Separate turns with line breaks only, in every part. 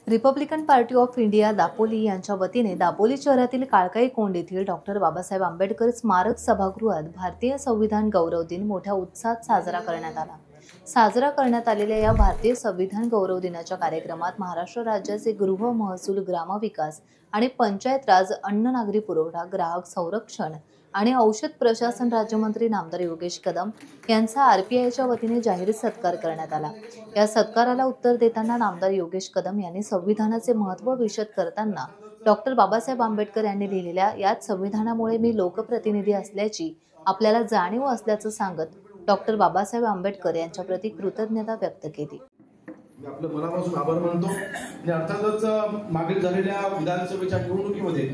Republican party of India Dapoli यांच्या वतीने दापोली शहरातील काळकाई कोंड येथील डॉक्टर बाबासाहेब आंबेडकर स्मारक सभागृहात भारतीय संविधान गौरव दिन मोठ्या उत्साहात साजरा करण्यात आला। साजरा करण्यात आलेल्या या भारतीय संविधान गौरव दिनाच्या कार्यक्रमात महाराष्ट्र राज्याचे गृह, महसूल, ग्रामविकास आणि पंचायत राज, अन्न नागरी पुरवठा, ग्राहक संरक्षण आणि औषध प्रशासन राज्यमंत्री नामदार योगेश कदम यांचा आरपीआयच्या वतीने जाहीर सत्कार करण्यात आला। या सत्काराला उत्तर देताना नामदार योगेश कदम यांनी संविधानाचे महत्त्व विशद करताना डॉक्टर बाबासाहेब आंबेडकर यांनी लिहिलेल्या याच संविधानामुळे मी लोकप्रतिनिधी असल्याची आपल्याला जाणीव असल्याचं सांगत डॉक्टर बाबासाहेब आंबेडकर यांच्या प्रति कृतज्ञता व्यक्त केली।
मी आपलं मनापासून आभार मानतो आणि अर्थातच मागील झालेल्या विधानसभेच्या निवडणुकीमध्ये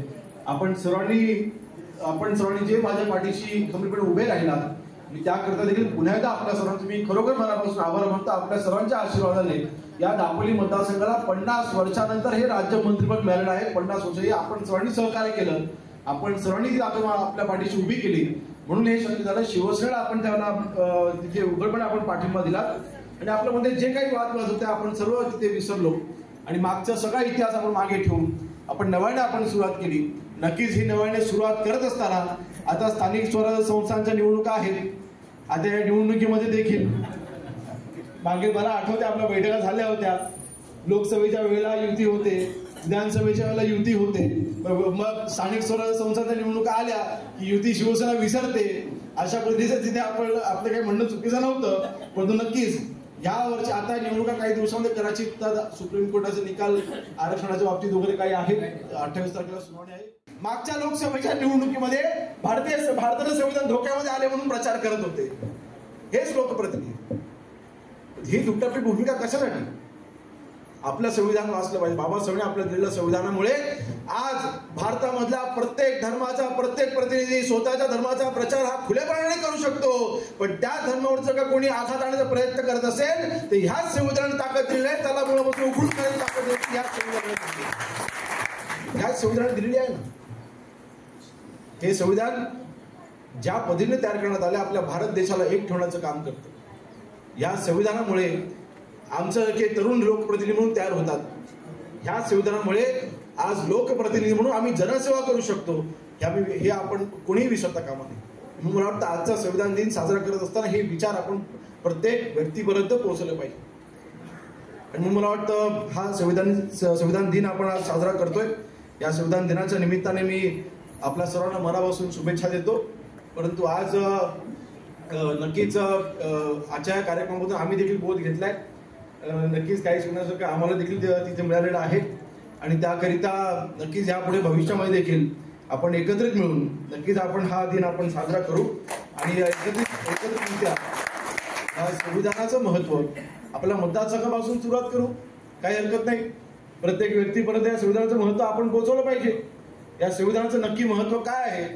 आपण सर्वांनी जे माझ्या पाठीशी खंबीरपणे उभे राहिलात मी त्याकरता देखील पुन्हा एकदा आपल्या सर्वांचे मी खरोखर मनापासून आभार मानतो। आपल्या सर्वांच्या आशीर्वादाने या दापोली मतदारसंघाला 50 वर्षानंतर हे राज्य मंत्रिपद मिळालेलं आहे। 50 वर्ष आपण सर्वांनी सहकार्य केलं, आपण सर्वांनी आपल्या पाठीशी उभी केली म्हणून हे शक्य झालं। शिवसेनेला आपण त्याला तिथे उघडपणे आपण पाठिंबा दिला आणि आपल्यामध्ये जे काही वादविवाद होते आपण सर्व तिथे विसरलो आणि मागचा सगळा इतिहास आपण मागे ठेवून आपण नव्याने आपण सुरुवात केली। नक्कीच ही नव्याने सुरुवात करत असताना आता स्थानिक स्वराज्य संस्थांच्या निवडणुका आहेत। आता या निवडणुकीमध्ये देखील मागे मला आठवते आपल्या बैठका झाल्या होत्या, लोकसभेच्या वेळेला युती होते, विधानसभेच्या वेळेला युती होते, मग स्थानिक स्वराज्य संस्थांच्या निवडणुका आल्या की युती शिवसेना विसरते। अशा पद्धतीचं तिथे आपलं काही म्हणणं चुकीचं नव्हतं, परंतु नक्कीच या वर्षी आता निवडणुका काही दिवसांमध्ये कदाचित सुप्रीम कोर्टाचे निकाल आरक्षणाच्या बाबतीत वगैरे काही आहेत, 28 तारखेला सुनावणी आहे। मागच्या लोकसभेच्या निवडणुकीमध्ये भारताचं संविधान धोक्यामध्ये आले म्हणून प्रचार करत होते हेच लोकप्रतिनिधी। ही दुटप्पी भूमिका कशासाठी? आपलं संविधान वाचलं पाहिजे। बाबासाहेबांनी आपल्या दिलेल्या संविधानामुळे आज भारतामधला प्रत्येक धर्माचा प्रत्येक प्रतिनिधी स्वतःच्या धर्माचा प्रचार हा खुलेपणाने करू शकतो, पण त्या धर्मावर जर का कोणी आघात आणण्याचा प्रयत्न करत असेल तर ह्याच संविधानाने ताकद दिलेली आहे, त्याला मुळापासून उघडून करायची ताकद ह्याच संविधानाने दिलेली आहे ना। हे संविधान ज्या पद्धतीने तयार करण्यात आले आपल्या भारत देशाला एक ठेवण्याचं काम करतं। या संविधानामुळे आमचं जे तरुण लोकप्रतिनिधी म्हणून तयार होतात, ह्या संविधानामुळे आज लोकप्रतिनिधी म्हणून आम्ही जनसेवा करू शकतो हे आपण कोणीही विसरता कामा नये। मला वाटतं आजचा संविधान दिन साजरा करत असताना हे विचार आपण प्रत्येक व्यक्तीपर्यंत पोहोचले पाहिजे आणि मला वाटतं हा संविधान दिन आपण आज साजरा करतोय। या संविधान दिनाच्या निमित्ताने मी आपल्या सर्वांना मनापासून शुभेच्छा देतो। परंतु आज नक्कीच आजच्या कार्यक्रमामधून आम्ही देखील बोध घेतलाय, नक्कीच काही शिकण्यासारखं आम्हाला देखील तिथे मिळालेलं आहे आणि त्याकरिता नक्कीच यापुढे भविष्यामध्ये देखील आपण एकत्रित मिळून नक्कीच आपण हा दिन आपण साजरा करू आणि एकत्रितरित्या संविधानाचं महत्त्व आपल्या मतदारसंघापासून सुरुवात करू, काही हरकत नाही। प्रत्येक व्यक्तीपर्यंत या संविधानाचं महत्त्व आपण पोहोचवलं पाहिजे। या संविधानाचं नक्की महत्त्व काय आहे,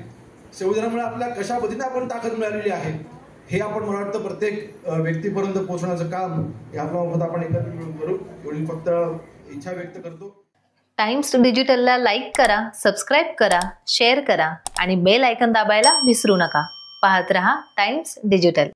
संविधानामुळे आपल्याला कशा पद्धतीने आपण ताकद मिळालेली आहे हे आपण मला वाटतं प्रत्येक व्यक्तीपर्यंत पोहोचवण्याचं काम हे आपल्याबाबत आपण एकत्रित मिळून करू एवढी फक्त इच्छा व्यक्त करतो।
टाइम्स डिजिटलला लाईक करा, सबस्क्राईब करा, शेअर करा आणि बेल आयकॉन दाबायला विसरू नका। पाहत रहा टाइम्स डिजिटल।